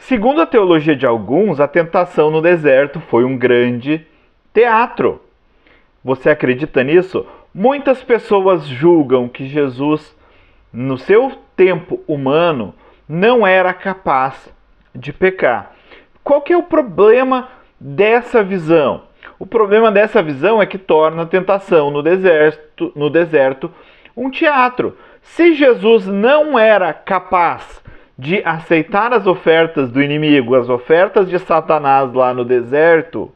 Segundo a teologia de alguns, a tentação no deserto foi um grande teatro. Você acredita nisso? Muitas pessoas julgam que Jesus, no seu tempo humano, não era capaz de pecar. Qual que é o problema dessa visão? O problema dessa visão é que torna a tentação no deserto um teatro. Se Jesus não era capaz de aceitar as ofertas do inimigo, as ofertas de Satanás lá no deserto,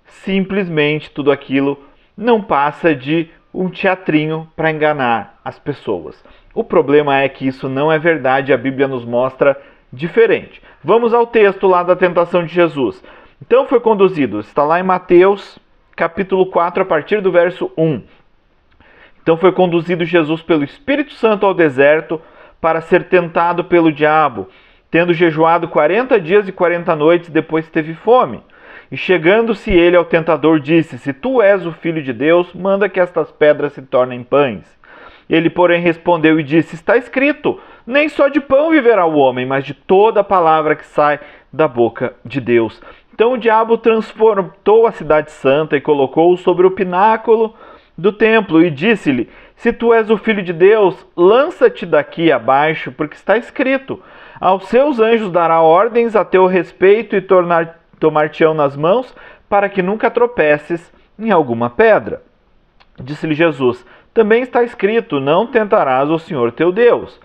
simplesmente tudo aquilo não passa de um teatrinho para enganar as pessoas. O problema é que isso não é verdade, a Bíblia nos mostra diferente. Vamos ao texto lá da tentação de Jesus. Então foi conduzido, está lá em Mateus capítulo 4, a partir do verso 1. Então foi conduzido Jesus pelo Espírito Santo ao deserto para ser tentado pelo diabo, tendo jejuado 40 dias e 40 noites, depois teve fome. E chegando-se ele ao tentador, disse: Se tu és o Filho de Deus, manda que estas pedras se tornem pães. Ele, porém, respondeu e disse: Está escrito, nem só de pão viverá o homem, mas de toda a palavra que sai da boca de Deus. Então o diabo transportou a cidade santa e colocou-o sobre o pináculo do templo e disse-lhe: Se tu és o Filho de Deus, lança-te daqui abaixo, porque está escrito: Aos seus anjos dará ordens a teu respeito e tomar-te-ão nas mãos, para que nunca tropeces em alguma pedra. Disse-lhe Jesus: Também está escrito: Não tentarás o Senhor teu Deus.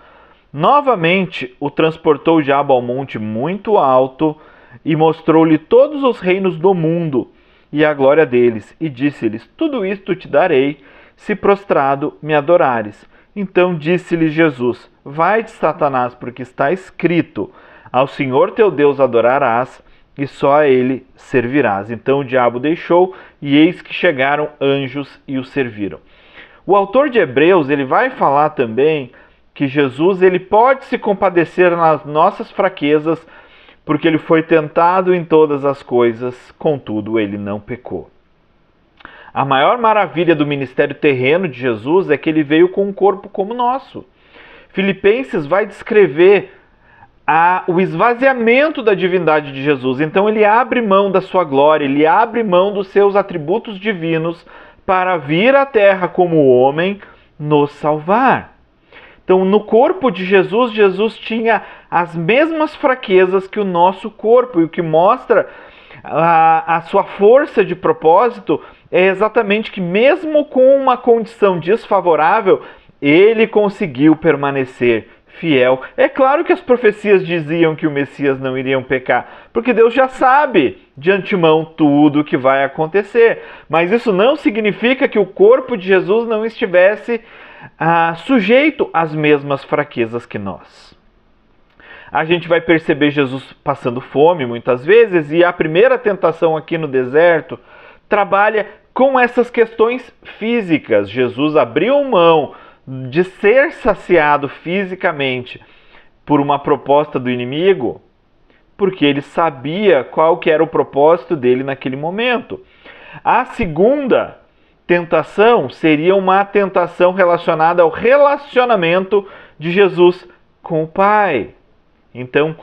Novamente o transportou o diabo ao monte muito alto e mostrou-lhe todos os reinos do mundo e a glória deles, e disse-lhes: Tudo isto te darei, se prostrado me adorares. Então disse-lhe Jesus: Vai-te, Satanás, porque está escrito: Ao Senhor teu Deus adorarás, e só a ele servirás. Então o diabo deixou, e eis que chegaram anjos e o serviram. O autor de Hebreus, ele vai falar também que Jesus, ele pode se compadecer nas nossas fraquezas, porque ele foi tentado em todas as coisas, contudo ele não pecou. A maior maravilha do ministério terreno de Jesus é que ele veio com um corpo como o nosso. Filipenses vai descrever o esvaziamento da divindade de Jesus. Então ele abre mão da sua glória, ele abre mão dos seus atributos divinos para vir à terra como homem nos salvar. Então, no corpo de Jesus, Jesus tinha as mesmas fraquezas que o nosso corpo, e o que mostra a sua força de propósito é exatamente que, mesmo com uma condição desfavorável, ele conseguiu permanecer fiel. É claro que as profecias diziam que o Messias não iria pecar, porque Deus já sabe de antemão tudo o que vai acontecer. Mas isso não significa que o corpo de Jesus não estivesse sujeito às mesmas fraquezas que nós. A gente vai perceber Jesus passando fome muitas vezes, e a primeira tentação aqui no deserto trabalha com essas questões físicas. Jesus abriu mão de ser saciado fisicamente por uma proposta do inimigo, porque ele sabia qual que era o propósito dele naquele momento. A segunda tentação seria uma tentação relacionada ao relacionamento de Jesus com o Pai. Então,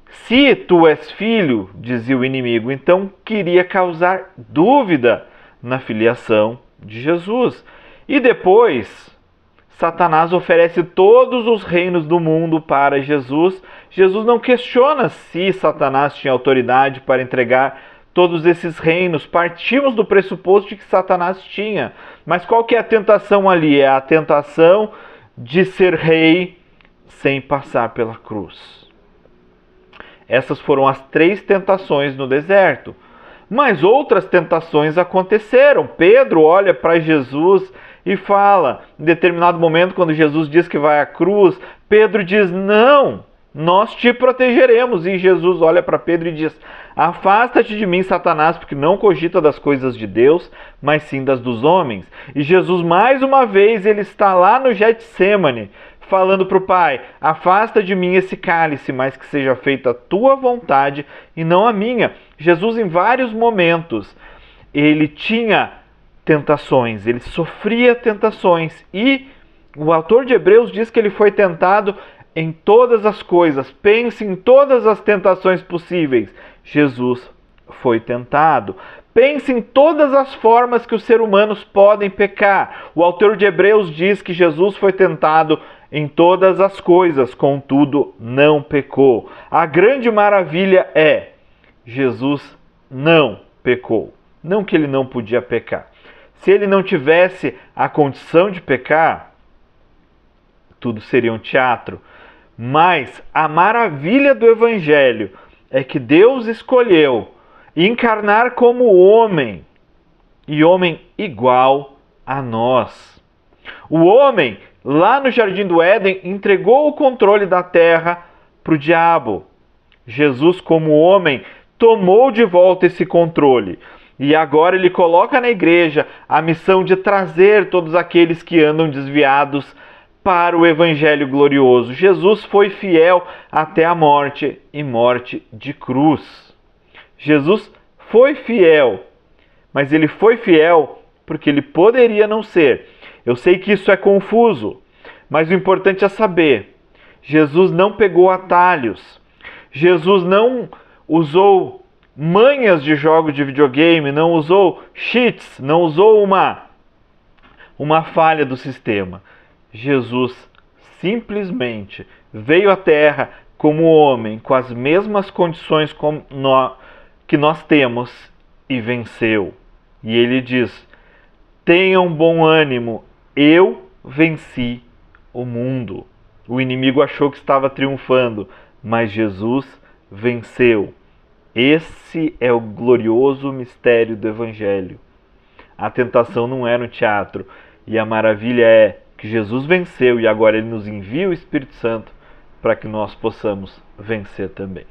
se tu és filho, dizia o inimigo, então queria causar dúvida na filiação de Jesus. E depois, Satanás oferece todos os reinos do mundo para Jesus. Jesus não questiona se Satanás tinha autoridade para entregar todos esses reinos. Partimos do pressuposto de que Satanás tinha. Mas qual que é a tentação ali? É a tentação de ser rei sem passar pela cruz. Essas foram as 3 tentações no deserto. Mas outras tentações aconteceram. Pedro olha para Jesus e fala, em determinado momento, quando Jesus diz que vai à cruz, Pedro diz: não, nós te protegeremos. E Jesus olha para Pedro e diz: afasta-te de mim, Satanás, porque não cogita das coisas de Deus, mas sim das dos homens. E Jesus, mais uma vez, ele está lá no Getsêmani, falando para o Pai: afasta de mim esse cálice, mas que seja feita a tua vontade e não a minha. Jesus, em vários momentos, ele tinha tentações, ele sofria tentações, e o autor de Hebreus diz que ele foi tentado em todas as coisas, pense em todas as tentações possíveis. Jesus foi tentado. Pense em todas as formas que os seres humanos podem pecar. O autor de Hebreus diz que Jesus foi tentado em todas as coisas, contudo não pecou. A grande maravilha é: Jesus não pecou. Não que ele não podia pecar. Se ele não tivesse a condição de pecar, tudo seria um teatro. Mas a maravilha do Evangelho é que Deus escolheu encarnar como homem, e homem igual a nós. O homem, lá no Jardim do Éden, entregou o controle da terra para o diabo. Jesus, como homem, tomou de volta esse controle. E agora ele coloca na igreja a missão de trazer todos aqueles que andam desviados para o Evangelho glorioso. Jesus foi fiel até a morte, e morte de cruz. Jesus foi fiel, mas ele foi fiel porque ele poderia não ser. Eu sei que isso é confuso, mas o importante é saber: Jesus não pegou atalhos. Jesus não usou manhas de jogos de videogame, não usou cheats, não usou uma falha do sistema. Jesus simplesmente veio à Terra como homem, com as mesmas condições que nós temos, e venceu. E ele diz: tenham bom ânimo, eu venci o mundo. O inimigo achou que estava triunfando, mas Jesus venceu. Esse é o glorioso mistério do Evangelho. A tentação não era um teatro, e a maravilha é que Jesus venceu, e agora ele nos envia o Espírito Santo para que nós possamos vencer também.